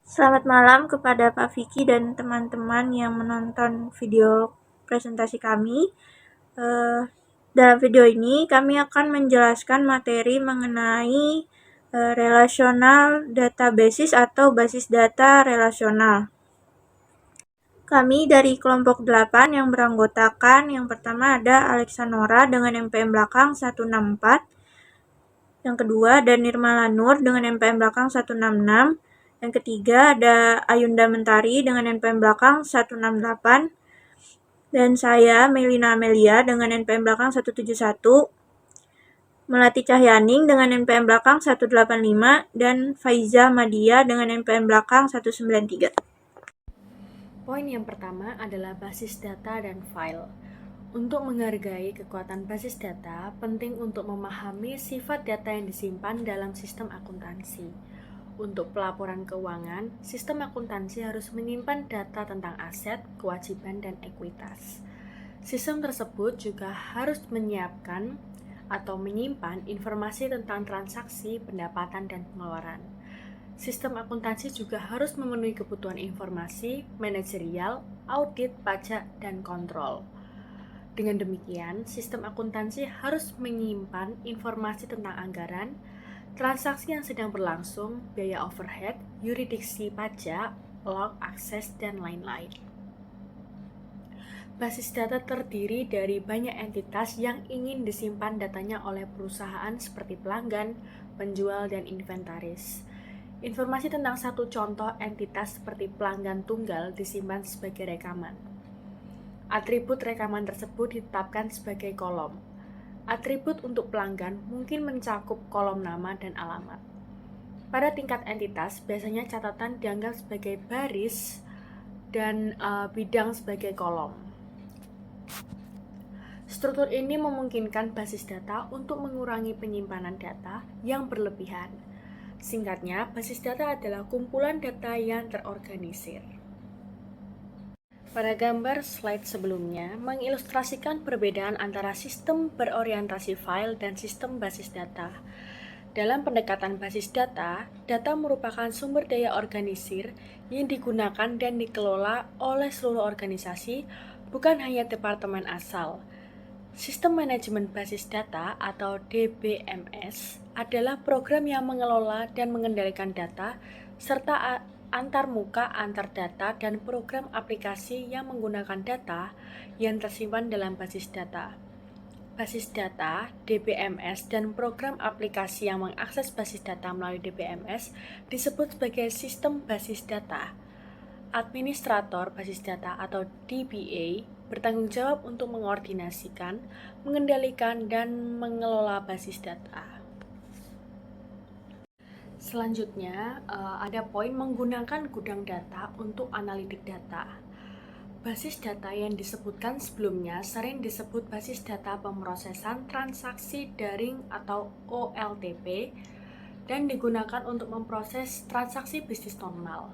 Selamat malam kepada Pak Vicky dan teman-teman yang menonton video presentasi kami. Dalam video ini kami akan menjelaskan materi mengenai relational databases atau basis data relasional. Kami dari kelompok 8 yang beranggotakan, yang pertama ada Alexanora dengan NPM belakang 164, yang kedua ada Nirmala Nur dengan NPM belakang 166, yang ketiga ada Ayunda Mentari dengan NPM belakang 168, dan saya Melina Amelia dengan NPM belakang 171, Melati Cahyaning dengan NPM belakang 185, dan Faiza Madia dengan NPM belakang 193. Poin yang pertama adalah basis data dan file. Untuk menghargai kekuatan basis data, penting untuk memahami sifat data yang disimpan dalam sistem akuntansi. Untuk pelaporan keuangan, sistem akuntansi harus menyimpan data tentang aset, kewajiban, dan ekuitas. Sistem tersebut juga harus menyiapkan atau menyimpan informasi tentang transaksi, pendapatan, dan pengeluaran. Sistem akuntansi juga harus memenuhi kebutuhan informasi, manajerial, audit, pajak, dan kontrol. Dengan demikian, sistem akuntansi harus menyimpan informasi tentang anggaran, transaksi yang sedang berlangsung, biaya overhead, yurisdiksi pajak, log, akses, dan lain-lain. Basis data terdiri dari banyak entitas yang ingin disimpan datanya oleh perusahaan seperti pelanggan, penjual, dan inventaris. Informasi tentang satu contoh entitas seperti pelanggan tunggal disimpan sebagai rekaman. Atribut rekaman tersebut ditetapkan sebagai kolom. Atribut untuk pelanggan mungkin mencakup kolom nama dan alamat. Pada tingkat entitas, biasanya catatan dianggap sebagai baris dan bidang sebagai kolom. Struktur ini memungkinkan basis data untuk mengurangi penyimpanan data yang berlebihan. Singkatnya, basis data adalah kumpulan data yang terorganisir. Pada gambar slide sebelumnya mengilustrasikan perbedaan antara sistem berorientasi file dan sistem basis data. Dalam pendekatan basis data, data merupakan sumber daya organisir yang digunakan dan dikelola oleh seluruh organisasi, bukan hanya departemen asal. Sistem manajemen basis data atau DBMS adalah program yang mengelola dan mengendalikan data serta antar muka antar data dan program aplikasi yang menggunakan data yang tersimpan dalam basis data. Basis data, DBMS, dan program aplikasi yang mengakses basis data melalui DBMS disebut sebagai sistem basis data. Administrator basis data atau DBA bertanggung jawab untuk mengordinasikan, mengendalikan, dan mengelola basis data. Selanjutnya, ada poin menggunakan gudang data untuk analitik data. Basis data yang disebutkan sebelumnya sering disebut basis data pemrosesan transaksi daring atau OLTP dan digunakan untuk memproses transaksi bisnis normal.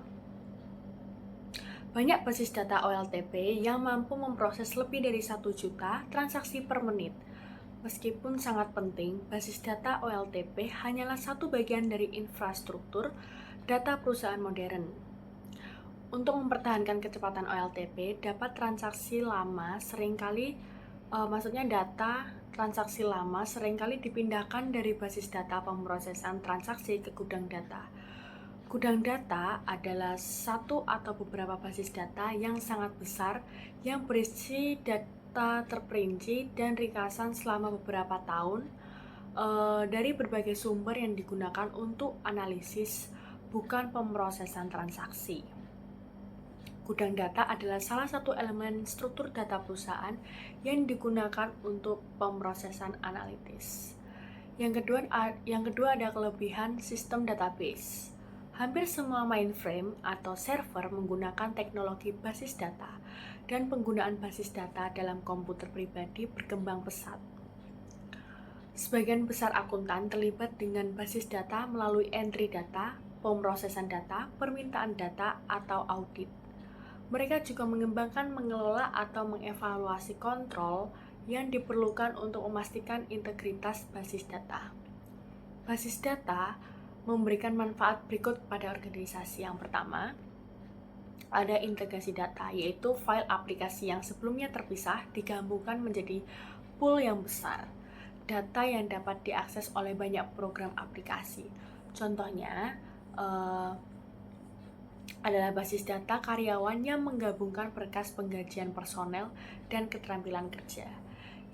Banyak basis data OLTP yang mampu memproses lebih dari 1 juta transaksi per menit. Meskipun sangat penting, basis data OLTP hanyalah satu bagian dari infrastruktur data perusahaan modern. Untuk mempertahankan kecepatan OLTP, data transaksi lama seringkali dipindahkan dari basis data pemrosesan transaksi ke gudang data. Gudang data adalah satu atau beberapa basis data yang sangat besar yang berisi data terperinci dan ringkasan selama beberapa tahun dari berbagai sumber yang digunakan untuk analisis, bukan pemrosesan transaksi. Gudang data adalah salah satu elemen struktur data perusahaan yang digunakan untuk pemrosesan analitis. Yang kedua ada kelebihan sistem database. Hampir semua mainframe atau server menggunakan teknologi basis data dan penggunaan basis data dalam komputer pribadi berkembang pesat. Sebagian besar akuntan terlibat dengan basis data melalui entry data, pemrosesan data, permintaan data, atau audit. Mereka juga mengembangkan, mengelola, atau mengevaluasi kontrol yang diperlukan untuk memastikan integritas basis data. Basis data memberikan manfaat berikut pada organisasi. Yang pertama, ada integrasi data, yaitu file aplikasi yang sebelumnya terpisah digabungkan menjadi pool yang besar. Data yang dapat diakses oleh banyak program aplikasi. Contohnya adalah basis data karyawan yang menggabungkan berkas penggajian personel dan keterampilan kerja.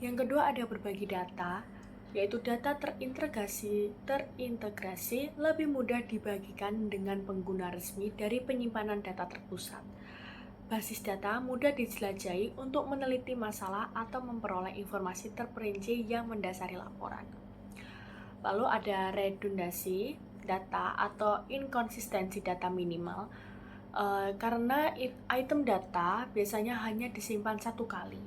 Yang kedua ada berbagi data, yaitu data terintegrasi lebih mudah dibagikan dengan pengguna resmi dari penyimpanan data terpusat. Basis data mudah dijelajahi untuk meneliti masalah atau memperoleh informasi terperinci yang mendasari laporan. Lalu ada redundasi data atau inkonsistensi data minimal, karena item data biasanya hanya disimpan satu kali.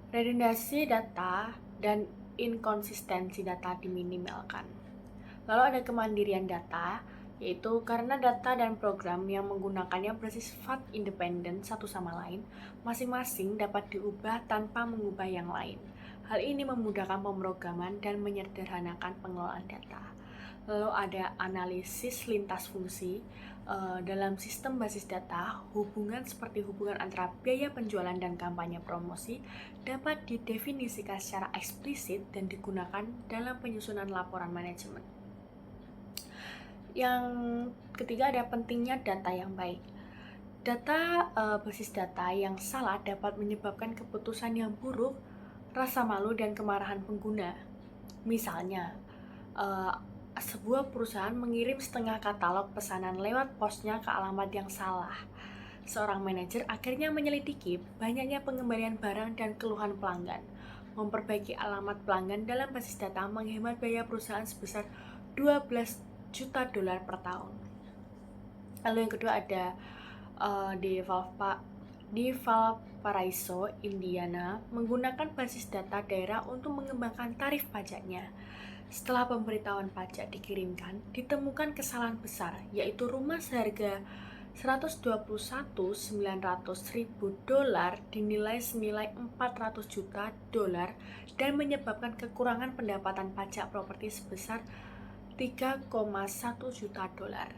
Redundasi data dan inkonsistensi data diminimalkan. Lalu ada kemandirian data, yaitu karena data dan program yang menggunakannya bersifat independen satu sama lain, masing-masing dapat diubah tanpa mengubah yang lain. Hal ini memudahkan pemrograman dan menyederhanakan pengelolaan data. Lalu ada analisis lintas fungsi. Dalam sistem basis data, hubungan seperti hubungan antara biaya penjualan dan kampanye promosi dapat didefinisikan secara eksplisit dan digunakan dalam penyusunan laporan manajemen. Yang ketiga ada pentingnya data yang baik. Data basis data yang salah dapat menyebabkan keputusan yang buruk, rasa malu, dan kemarahan pengguna. Misalnya, sebuah perusahaan mengirim setengah katalog pesanan lewat posnya ke alamat yang salah. Seorang manajer akhirnya menyelidiki banyaknya pengembalian barang dan keluhan pelanggan. Memperbaiki alamat pelanggan dalam basis data menghemat biaya perusahaan sebesar 12 juta dolar per tahun. Lalu yang kedua ada di Valparaiso, Indiana, menggunakan basis data daerah untuk mengembangkan tarif pajaknya. Setelah pemberitahuan pajak dikirimkan, ditemukan kesalahan besar, yaitu rumah seharga $121.900.000 dinilai senilai 400 juta dolar dan menyebabkan kekurangan pendapatan pajak properti sebesar 3,1 juta dolar.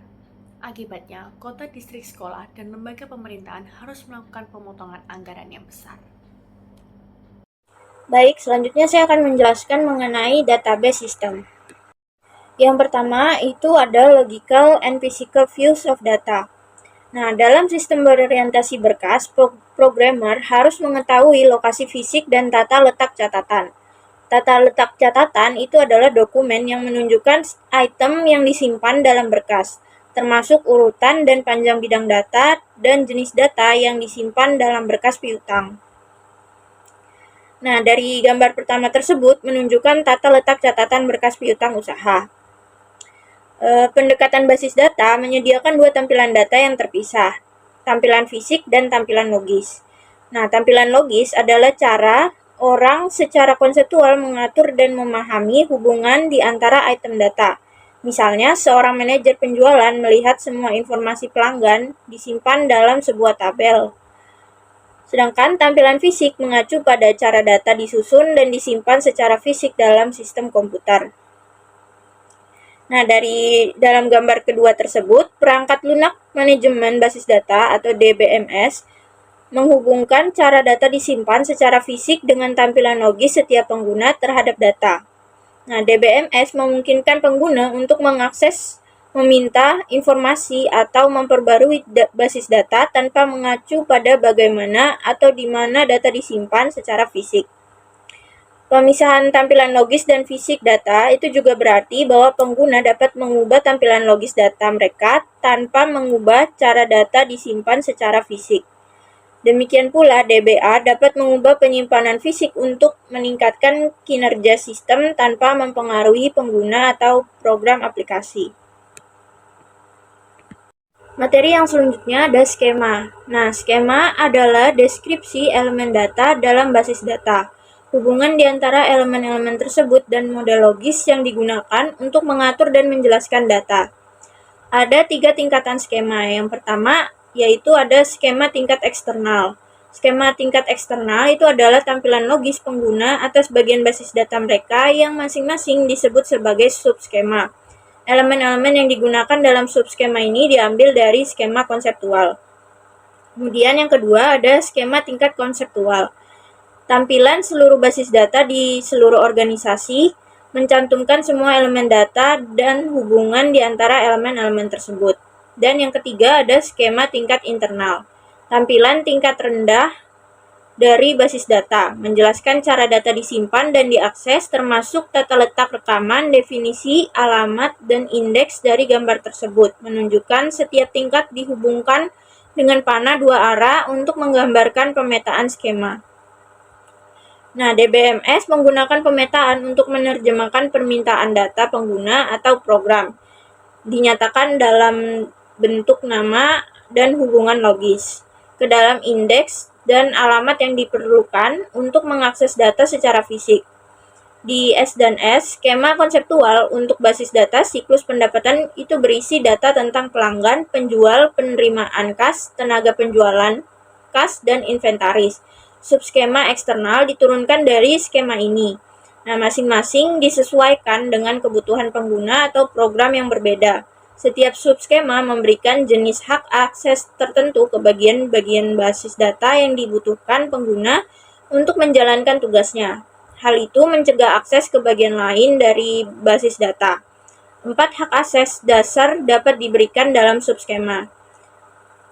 Akibatnya, kota, distrik sekolah, dan lembaga pemerintahan harus melakukan pemotongan anggaran yang besar. Baik, selanjutnya saya akan menjelaskan mengenai database system. Yang pertama itu ada logical and physical views of data. Nah, dalam sistem berorientasi berkas, programmer harus mengetahui lokasi fisik dan tata letak catatan. Tata letak catatan itu adalah dokumen yang menunjukkan item yang disimpan dalam berkas, termasuk urutan dan panjang bidang data dan jenis data yang disimpan dalam berkas piutang. Nah, dari gambar pertama tersebut menunjukkan tata letak catatan berkas piutang usaha. Pendekatan basis data menyediakan dua tampilan data yang terpisah, tampilan fisik dan tampilan logis. Nah, tampilan logis adalah cara orang secara konseptual mengatur dan memahami hubungan di antara item data. Misalnya, seorang manajer penjualan melihat semua informasi pelanggan disimpan dalam sebuah tabel. Sedangkan tampilan fisik mengacu pada cara data disusun dan disimpan secara fisik dalam sistem komputer. Nah, dari dalam gambar kedua tersebut, perangkat lunak manajemen basis data atau DBMS menghubungkan cara data disimpan secara fisik dengan tampilan logis setiap pengguna terhadap data. Nah, DBMS memungkinkan pengguna untuk mengakses, meminta informasi atau memperbarui basis data tanpa mengacu pada bagaimana atau di mana data disimpan secara fisik. Pemisahan tampilan logis dan fisik data itu juga berarti bahwa pengguna dapat mengubah tampilan logis data mereka tanpa mengubah cara data disimpan secara fisik. Demikian pula DBA dapat mengubah penyimpanan fisik untuk meningkatkan kinerja sistem tanpa mempengaruhi pengguna atau program aplikasi. Materi yang selanjutnya ada skema. Nah, skema adalah deskripsi elemen data dalam basis data. Hubungan di antara elemen-elemen tersebut dan model logis yang digunakan untuk mengatur dan menjelaskan data. Ada 3 tingkatan skema. Yang pertama, yaitu ada skema tingkat eksternal. Skema tingkat eksternal itu adalah tampilan logis pengguna atas bagian basis data mereka yang masing-masing disebut sebagai subskema. Elemen-elemen yang digunakan dalam subskema ini diambil dari skema konseptual. Kemudian yang kedua ada skema tingkat konseptual. Tampilan seluruh basis data di seluruh organisasi mencantumkan semua elemen data dan hubungan di antara elemen-elemen tersebut. Dan yang ketiga ada skema tingkat internal. Tampilan tingkat rendah dari basis data, menjelaskan cara data disimpan dan diakses termasuk tata letak rekaman, definisi, alamat, dan indeks dari gambar tersebut, menunjukkan setiap tingkat dihubungkan dengan panah dua arah untuk menggambarkan pemetaan skema. Nah, DBMS menggunakan pemetaan untuk menerjemahkan permintaan data pengguna atau program, dinyatakan dalam bentuk nama dan hubungan logis, ke dalam indeks dan alamat yang diperlukan untuk mengakses data secara fisik. Di S&S, skema konseptual untuk basis data siklus pendapatan itu berisi data tentang pelanggan, penjual, penerimaan kas, tenaga penjualan, kas, dan inventaris. Subskema eksternal diturunkan dari skema ini. Nah, masing-masing disesuaikan dengan kebutuhan pengguna atau program yang berbeda. Setiap subskema memberikan jenis hak akses tertentu ke bagian-bagian basis data yang dibutuhkan pengguna untuk menjalankan tugasnya. Hal itu mencegah akses ke bagian lain dari basis data. 4 hak akses dasar dapat diberikan dalam subskema.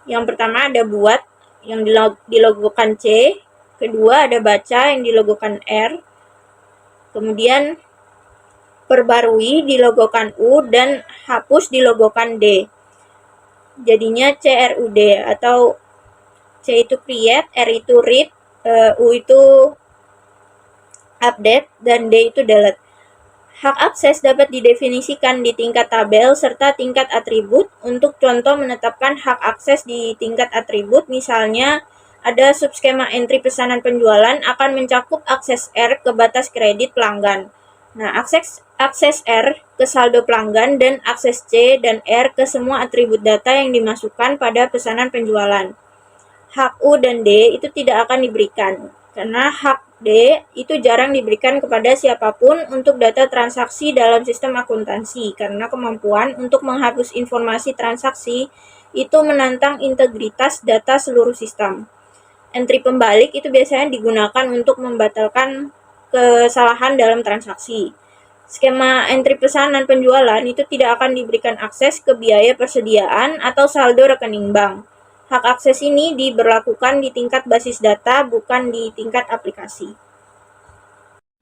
Yang pertama ada buat yang dilogokan C, kedua ada baca yang dilogokan R, kemudian perbarui dilogokan U, dan hapus dilogokan D. Jadinya CRUD, atau C itu create, R itu read, U itu update, dan D itu delete. Hak akses dapat didefinisikan di tingkat tabel serta tingkat atribut. Untuk contoh menetapkan hak akses di tingkat atribut, misalnya ada subskema entry pesanan penjualan akan mencakup akses R ke batas kredit pelanggan. Nah, akses R ke saldo pelanggan dan akses C dan R ke semua atribut data yang dimasukkan pada pesanan penjualan. Hak U dan D itu tidak akan diberikan, karena hak D itu jarang diberikan kepada siapapun untuk data transaksi dalam sistem akuntansi, karena kemampuan untuk menghapus informasi transaksi itu menantang integritas data seluruh sistem. Entry pembalik itu biasanya digunakan untuk membatalkan kesalahan dalam transaksi. Skema entry pesanan penjualan itu tidak akan diberikan akses ke biaya persediaan atau saldo rekening bank. Hak akses ini diberlakukan di tingkat basis data, bukan di tingkat aplikasi.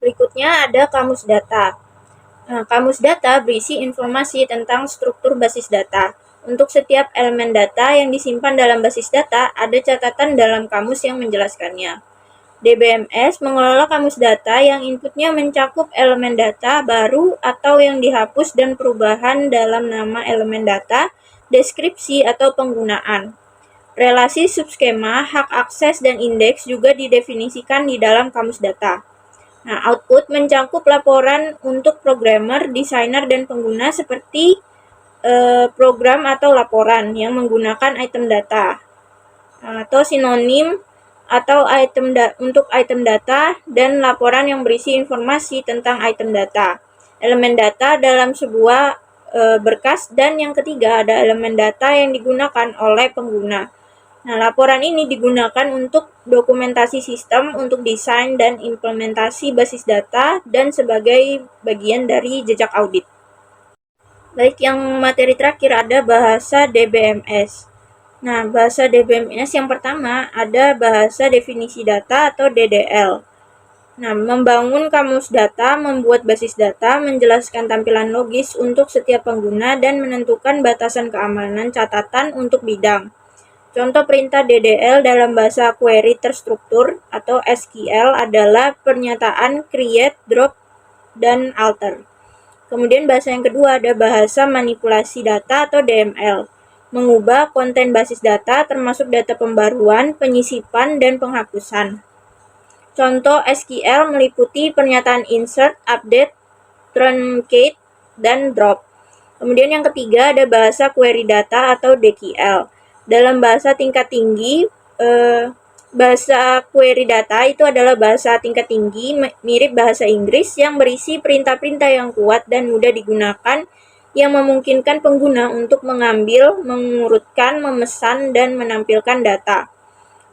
Berikutnya ada kamus data. Nah, kamus data berisi informasi tentang struktur basis data. Untuk setiap elemen data yang disimpan dalam basis data, ada catatan dalam kamus yang menjelaskannya. DBMS mengelola kamus data yang inputnya mencakup elemen data baru atau yang dihapus dan perubahan dalam nama elemen data, deskripsi, atau penggunaan. Relasi subskema, hak akses, dan indeks juga didefinisikan di dalam kamus data. Nah, output mencakup laporan untuk programmer, desainer, dan pengguna seperti program atau laporan yang menggunakan item data atau sinonim atau untuk item data, dan laporan yang berisi informasi tentang item data, elemen data dalam sebuah berkas, dan yang ketiga ada elemen data yang digunakan oleh pengguna. Nah, laporan ini digunakan untuk dokumentasi sistem, untuk desain dan implementasi basis data, dan sebagai bagian dari jejak audit. Baik, yang materi terakhir ada bahasa DBMS. Nah, bahasa DBMS yang pertama ada bahasa definisi data atau DDL. Nah, membangun kamus data, membuat basis data, menjelaskan tampilan logis untuk setiap pengguna, dan menentukan batasan keamanan catatan untuk bidang. Contoh perintah DDL dalam bahasa query terstruktur atau SQL adalah pernyataan create, drop, dan alter. Kemudian bahasa yang kedua ada bahasa manipulasi data atau DML. Mengubah konten basis data termasuk data pembaruan, penyisipan, dan penghapusan. Contoh SQL meliputi pernyataan insert, update, truncate, dan drop. Kemudian yang ketiga ada bahasa query data atau DQL. Dalam bahasa tingkat tinggi, bahasa query data itu adalah bahasa tingkat tinggi mirip bahasa Inggris yang berisi perintah-perintah yang kuat dan mudah digunakan yang memungkinkan pengguna untuk mengambil, mengurutkan, memesan, dan menampilkan data.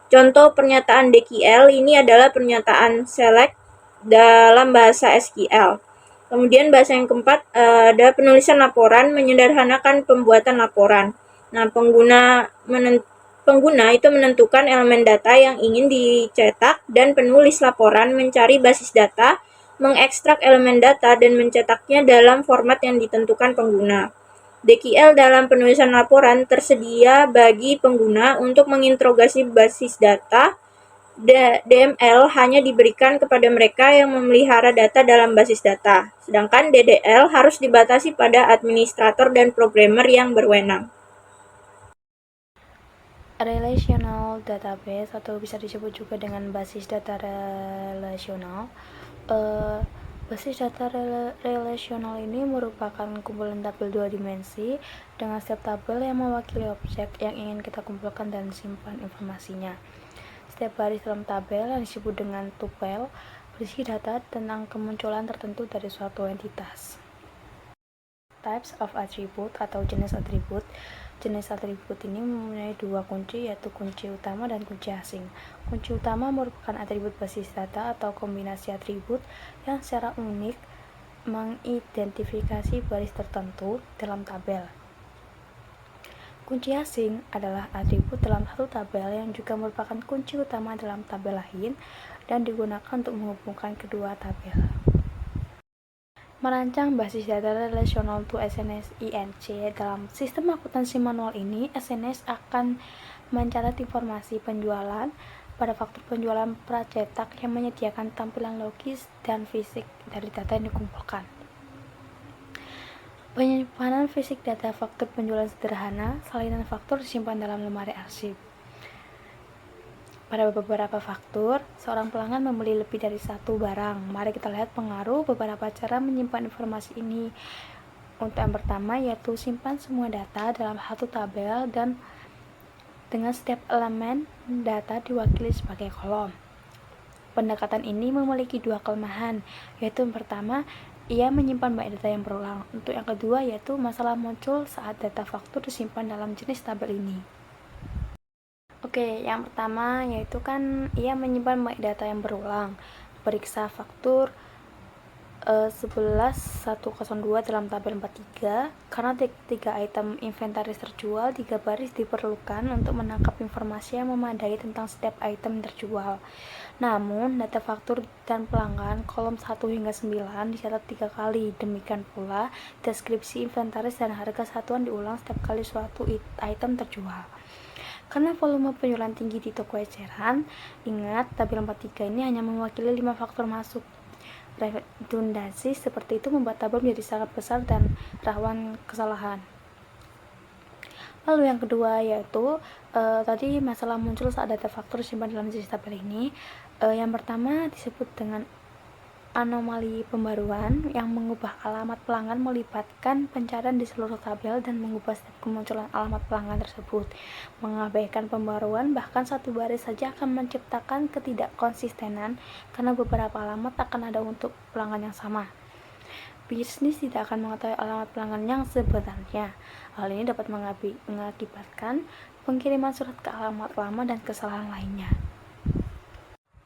Contoh pernyataan DQL ini adalah pernyataan select dalam bahasa SQL. Kemudian bahasa yang keempat ada penulisan laporan, menyederhanakan pembuatan laporan. Nah, pengguna itu menentukan elemen data yang ingin dicetak dan penulis laporan mencari basis data, mengekstrak elemen data dan mencetaknya dalam format yang ditentukan pengguna. DQL dalam penulisan laporan tersedia bagi pengguna untuk menginterogasi basis data. DML hanya diberikan kepada mereka yang memelihara data dalam basis data, sedangkan DDL harus dibatasi pada administrator dan programmer yang berwenang. Relational database atau bisa disebut juga dengan basis data relasional. Basis data relasional ini merupakan kumpulan tabel dua dimensi dengan setiap tabel yang mewakili objek yang ingin kita kumpulkan dan simpan informasinya. Setiap baris dalam tabel yang disebut dengan tupel berisi data tentang kemunculan tertentu dari suatu entitas. Types of attribute atau jenis atribut. Jenis atribut ini mempunyai dua kunci, yaitu kunci utama dan kunci asing. Kunci utama merupakan atribut basis data atau kombinasi atribut yang secara unik mengidentifikasi baris tertentu dalam tabel. Kunci asing adalah atribut dalam satu tabel yang juga merupakan kunci utama dalam tabel lain dan digunakan untuk menghubungkan kedua tabel. Merancang basis data relasional to SNS INC. Dalam sistem akuntansi manual ini, SNS akan mencatat informasi penjualan pada faktur penjualan pracetak yang menyediakan tampilan logis dan fisik dari data yang dikumpulkan. Penyimpanan fisik data faktur penjualan sederhana, salinan faktur disimpan dalam lemari arsip. Pada beberapa faktur, seorang pelanggan membeli lebih dari satu barang. Mari kita lihat pengaruh beberapa cara menyimpan informasi ini. Untuk yang pertama yaitu simpan semua data dalam satu tabel dan dengan setiap elemen data diwakili sebagai kolom. Pendekatan ini memiliki dua kelemahan, yaitu yang pertama, ia menyimpan banyak data yang berulang. Untuk yang kedua yaitu masalah muncul saat data faktur disimpan dalam jenis tabel ini. Oke, yang pertama yaitu kan ia menyimpan banyak data yang berulang. Periksa faktur 11102 dalam tabel 43 karena 3 item inventaris terjual, 3 baris diperlukan untuk menangkap informasi yang memadai tentang setiap item terjual. Namun, data faktur dan pelanggan kolom 1 hingga 9 dicatat 3 kali. Demikian pula, deskripsi inventaris dan harga satuan diulang setiap kali suatu item terjual. Karena volume penjualan tinggi di toko eceran, ingat tabel 43 ini hanya mewakili 5 faktor masuk. Redundansi seperti itu membuat tabel menjadi sangat besar dan rawan kesalahan. Lalu yang kedua yaitu tadi masalah muncul saat data faktur disimpan dalam jenis tabel ini. Yang pertama disebut dengan anomali pembaruan yang mengubah alamat pelanggan melibatkan pencarian di seluruh tabel dan mengubah setiap kemunculan alamat pelanggan tersebut. Mengabaikan pembaruan bahkan satu baris saja akan menciptakan ketidakkonsistenan karena beberapa alamat akan ada untuk pelanggan yang sama. Bisnis tidak akan mengetahui alamat pelanggan yang sebenarnya. Hal ini dapat mengakibatkan pengiriman surat ke alamat lama dan kesalahan lainnya.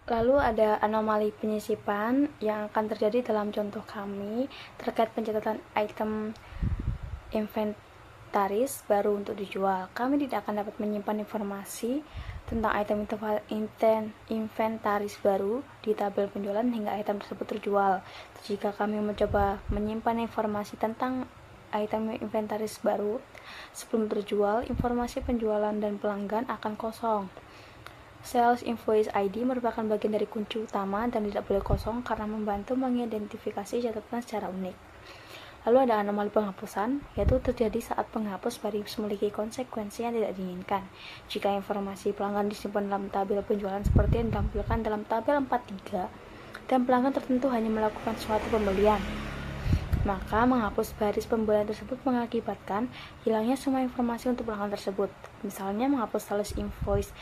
Lalu ada anomali penyisipan yang akan terjadi dalam contoh kami terkait pencatatan item inventaris baru untuk dijual. Kami tidak akan dapat menyimpan informasi tentang item inventaris baru di tabel penjualan hingga item tersebut terjual. Jika kami mencoba menyimpan informasi tentang item inventaris baru sebelum terjual, informasi penjualan dan pelanggan akan kosong. Sales Invoice ID merupakan bagian dari kunci utama dan tidak boleh kosong karena membantu mengidentifikasi catatan secara unik. Lalu ada anomali penghapusan, yaitu terjadi saat penghapus baris memiliki konsekuensi yang tidak diinginkan. Jika informasi pelanggan disimpan dalam tabel penjualan seperti yang ditampilkan dalam tabel 43 dan pelanggan tertentu hanya melakukan suatu pembelian, maka menghapus baris pembelian tersebut mengakibatkan hilangnya semua informasi untuk pelanggan tersebut. Misalnya menghapus Sales Invoice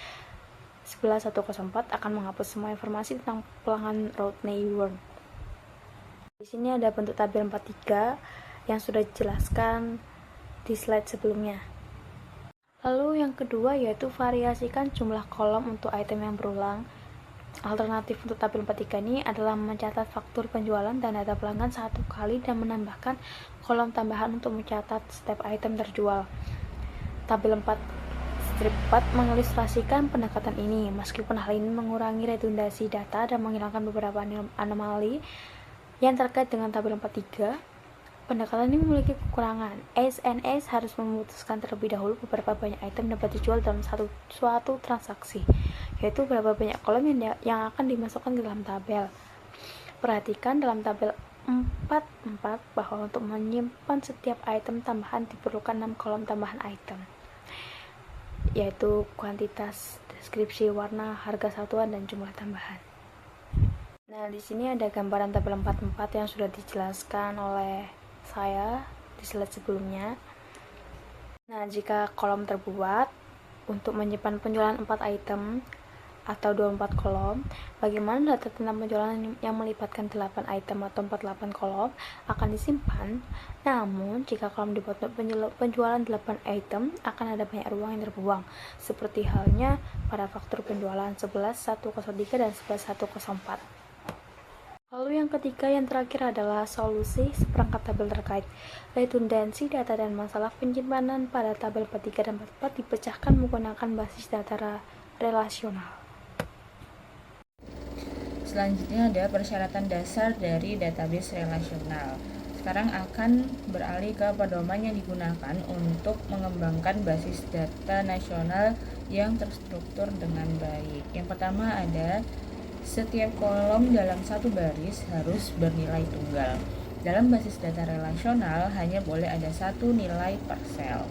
11104 akan menghapus semua informasi tentang pelanggan Rodney Worm. Di sini ada bentuk tabel 43 yang sudah dijelaskan di slide sebelumnya. Lalu yang kedua yaitu variasikan jumlah kolom untuk item yang berulang. Alternatif untuk tabel 43 ini adalah mencatat faktur penjualan dan data pelanggan satu kali dan menambahkan kolom tambahan untuk mencatat setiap item terjual. Tabel 4 strip 4 mengilustrasikan pendekatan ini, meskipun hal ini mengurangi redundansi data dan menghilangkan beberapa anomali yang terkait dengan tabel 43. Pendekatan ini memiliki kekurangan. SNS harus memutuskan terlebih dahulu beberapa banyak item dapat dijual dalam suatu transaksi, yaitu berapa banyak kolom yang akan dimasukkan ke dalam tabel. Perhatikan dalam tabel 44 bahwa untuk menyimpan setiap item tambahan diperlukan 6 kolom tambahan item, yaitu kuantitas, deskripsi, warna, harga satuan, dan jumlah tambahan. Nah, di sini ada gambaran tabel 44 yang sudah dijelaskan oleh saya di slide sebelumnya. Nah, jika kolom terbuat untuk menyimpan penjualan 4 item atau 24 kolom, bagaimana data tentang penjualan yang melibatkan 8 item atau 48 kolom akan disimpan? Namun, jika kolom dibuat untuk penjualan 8 item, akan ada banyak ruang yang terbuang, seperti halnya pada faktur penjualan 11103 dan 11104. Lalu yang ketiga yang terakhir adalah solusi seperangkat tabel terkait. Redundansi data dan masalah penyimpanan pada tabel 43 dan 44 dipecahkan menggunakan basis data relasional. Selanjutnya ada persyaratan dasar dari database relasional. Sekarang akan beralih ke pedoman yang digunakan untuk mengembangkan basis data nasional yang terstruktur dengan baik. Yang pertama ada setiap kolom dalam satu baris harus bernilai tunggal. Dalam basis data relasional hanya boleh ada satu nilai per sel.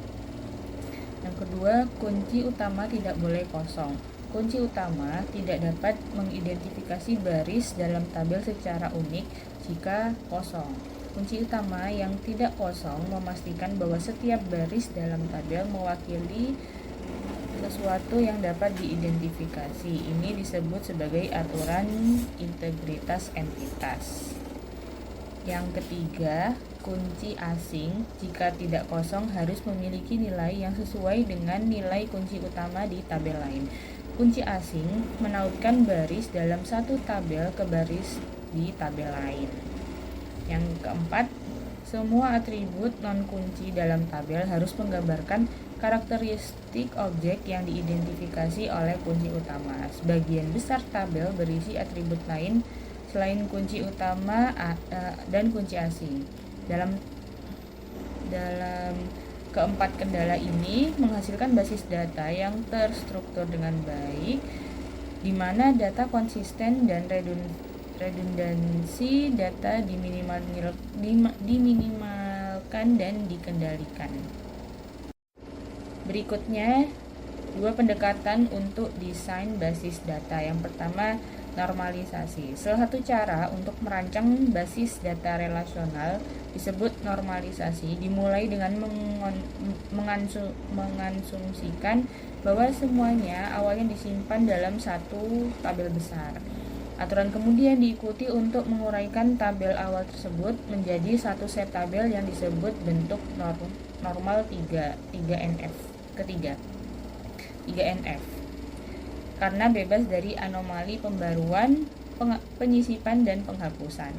Yang kedua, kunci utama tidak boleh kosong. Kunci utama tidak dapat mengidentifikasi baris dalam tabel secara unik jika kosong. Kunci utama yang tidak kosong memastikan bahwa setiap baris dalam tabel mewakili sesuatu yang dapat diidentifikasi. Ini disebut sebagai aturan integritas entitas. Yang ketiga, kunci asing jika tidak kosong harus memiliki nilai yang sesuai dengan nilai kunci utama di tabel lain. Kunci asing menautkan baris dalam satu tabel ke baris di tabel lain. Yang keempat, semua atribut non-kunci dalam tabel harus menggambarkan karakteristik objek yang diidentifikasi oleh kunci utama. Sebagian besar tabel berisi atribut lain selain kunci utama dan kunci asing. Dalam keempat kendala ini menghasilkan basis data yang terstruktur dengan baik, di mana data konsisten dan redundansi data diminimalkan dan dikendalikan. Berikutnya, dua pendekatan untuk desain basis data. Yang pertama, normalisasi. Salah satu cara untuk merancang basis data relasional disebut normalisasi, dimulai dengan mengasumsikan bahwa semuanya awalnya disimpan dalam satu tabel besar. Aturan kemudian diikuti untuk menguraikan tabel awal tersebut menjadi satu set tabel yang disebut bentuk normal 3NF. Ketiga, 3NF karena bebas dari anomali pembaruan, penyisipan, dan penghapusan.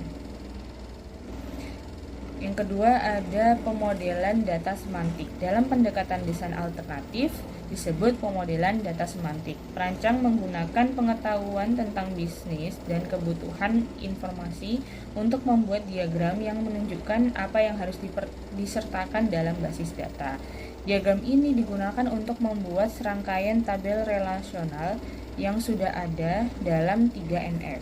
Yang kedua ada pemodelan data semantik. Dalam pendekatan desain alternatif disebut pemodelan data semantik. Perancang menggunakan pengetahuan tentang bisnis dan kebutuhan informasi untuk membuat diagram yang menunjukkan apa yang harus disertakan dalam basis data. Diagram ini digunakan untuk membuat serangkaian tabel relasional yang sudah ada dalam 3NF.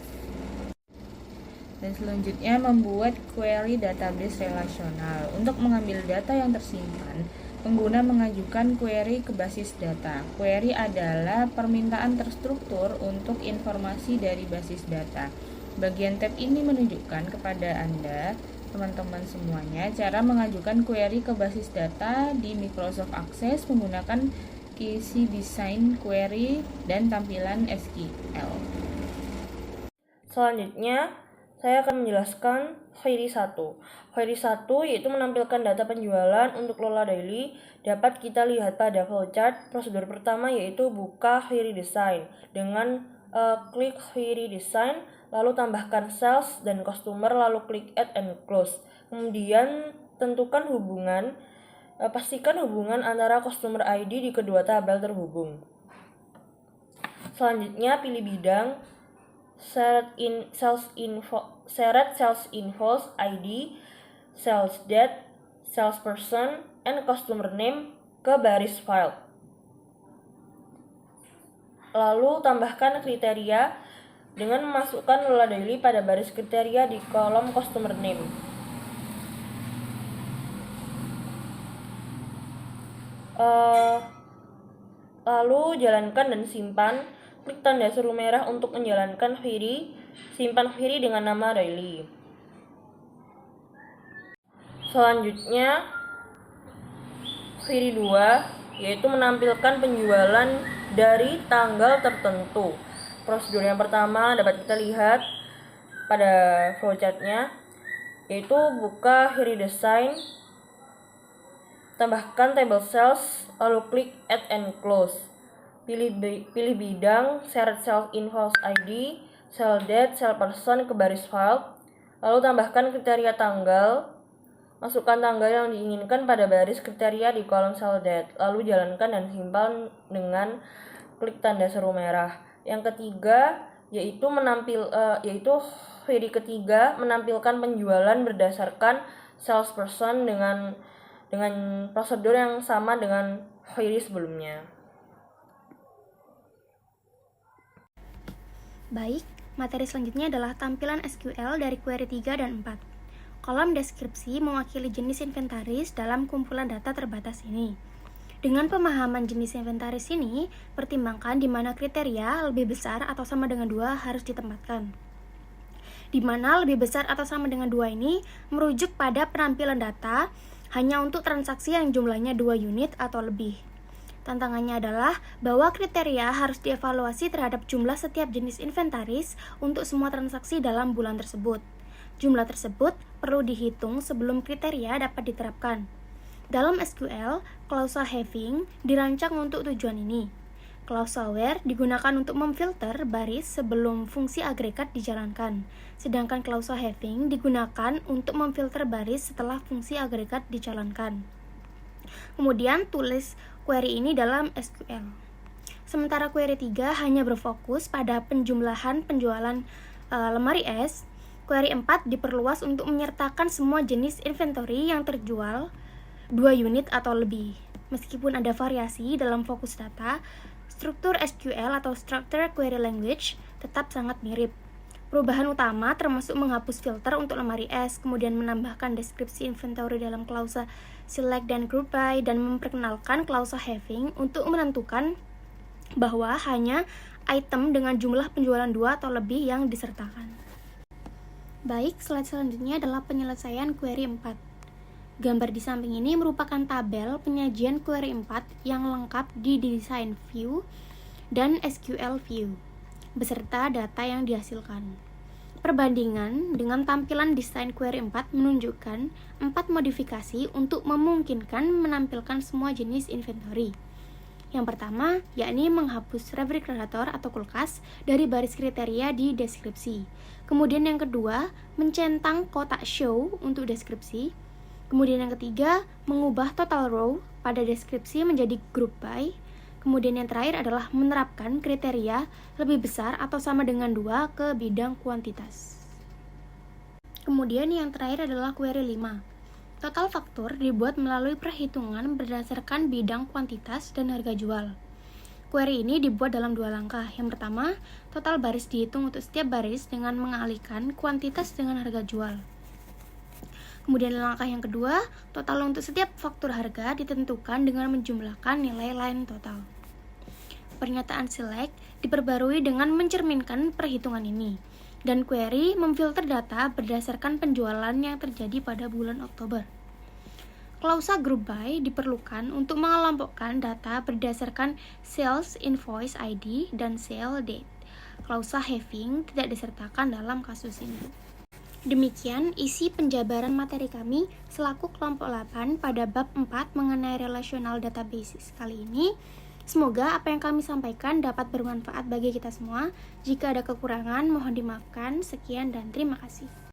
Dan selanjutnya membuat query database relasional. Untuk mengambil data yang tersimpan, pengguna mengajukan query ke basis data. Query adalah permintaan terstruktur untuk informasi dari basis data. Bagian tab ini menunjukkan kepada Anda, teman-teman semuanya, cara mengajukan query ke basis data di Microsoft Access menggunakan isi desain query dan tampilan SQL. Selanjutnya, Saya akan menjelaskan query 1. Query 1 yaitu menampilkan data penjualan untuk Lola Daily. Dapat kita lihat pada flowchart. Prosedur pertama yaitu buka query design. Dengan klik query design, lalu tambahkan sales dan customer, lalu klik add and close. Kemudian tentukan hubungan, pastikan hubungan antara customer ID di kedua tabel terhubung. Selanjutnya pilih bidang Shared sales invoice ID, sales date, salesperson, and customer name ke baris file. Lalu tambahkan kriteria dengan memasukkan Lola Daily pada baris kriteria di kolom customer name. Lalu jalankan dan simpan. Klik tanda seru merah untuk menjalankan query. Simpan query dengan nama Daily. Selanjutnya, query 2 yaitu menampilkan penjualan dari tanggal tertentu. Prosedur yang pertama dapat kita lihat pada flowchartnya, yaitu buka query design, tambahkan table sales, lalu klik add and close. Pilih bidang shared sales invoice ID, sale date, sale person ke baris file, lalu tambahkan kriteria tanggal, masukkan tanggal yang diinginkan pada baris kriteria di kolom sale date, lalu jalankan dan simpan dengan klik tanda seru merah. Yang ketiga yaitu query ketiga menampilkan penjualan berdasarkan salesperson dengan prosedur yang sama dengan query sebelumnya. Baik, materi selanjutnya adalah tampilan SQL dari query 3 dan 4. Kolom deskripsi mewakili jenis inventaris dalam kumpulan data terbatas ini. Dengan pemahaman jenis inventaris ini, pertimbangkan di mana kriteria lebih besar atau sama dengan 2 harus ditempatkan. Di mana lebih besar atau sama dengan 2 ini merujuk pada penampilan data hanya untuk transaksi yang jumlahnya 2 unit atau lebih. Tantangannya adalah bahwa kriteria harus dievaluasi terhadap jumlah setiap jenis inventaris untuk semua transaksi dalam bulan tersebut. Jumlah tersebut perlu dihitung sebelum kriteria dapat diterapkan. Dalam SQL, klausa having dirancang untuk tujuan ini. Klausa where digunakan untuk memfilter baris sebelum fungsi agregat dijalankan, sedangkan klausa having digunakan untuk memfilter baris setelah fungsi agregat dijalankan. Kemudian tulis query ini dalam SQL. Sementara query 3 hanya berfokus pada penjumlahan penjualan lemari es, query 4 diperluas untuk menyertakan semua jenis inventory yang terjual 2 unit atau lebih. Meskipun ada variasi dalam fokus data, struktur SQL atau Structured Query Language tetap sangat mirip. Perubahan utama termasuk menghapus filter untuk lemari es, kemudian menambahkan deskripsi inventory dalam klausa select dan group by, dan memperkenalkan klausa having untuk menentukan bahwa hanya item dengan jumlah penjualan 2 atau lebih yang disertakan. Baik, slide selanjutnya adalah penyelesaian query 4. Gambar di samping ini merupakan tabel penyajian query 4 yang lengkap di design view dan SQL view, beserta data yang dihasilkan. Perbandingan dengan tampilan desain query 4 menunjukkan 4 modifikasi untuk memungkinkan menampilkan semua jenis inventory. Yang pertama, yakni menghapus refrigerator atau kulkas dari baris kriteria di deskripsi. Kemudian yang kedua, mencentang kotak show untuk deskripsi. Kemudian yang ketiga, mengubah total row pada deskripsi menjadi group by. Kemudian yang terakhir adalah menerapkan kriteria lebih besar atau sama dengan 2 ke bidang kuantitas. Kemudian yang terakhir adalah query 5. Total faktur dibuat melalui perhitungan berdasarkan bidang kuantitas dan harga jual. Query ini dibuat dalam 2 langkah. Yang pertama, total baris dihitung untuk setiap baris dengan mengalihkan kuantitas dengan harga jual. Kemudian langkah yang kedua, total untuk setiap faktur harga ditentukan dengan menjumlahkan nilai line total. Pernyataan select diperbarui dengan mencerminkan perhitungan ini, dan query memfilter data berdasarkan penjualan yang terjadi pada bulan Oktober. Klausa group by diperlukan untuk mengelompokkan data berdasarkan sales invoice ID dan sale date. Klausa having tidak disertakan dalam kasus ini. Demikian isi penjabaran materi kami selaku kelompok 8 pada bab 4 mengenai relational databases kali ini. Semoga apa yang kami sampaikan dapat bermanfaat bagi kita semua. Jika ada kekurangan, mohon dimaafkan. Sekian dan terima kasih.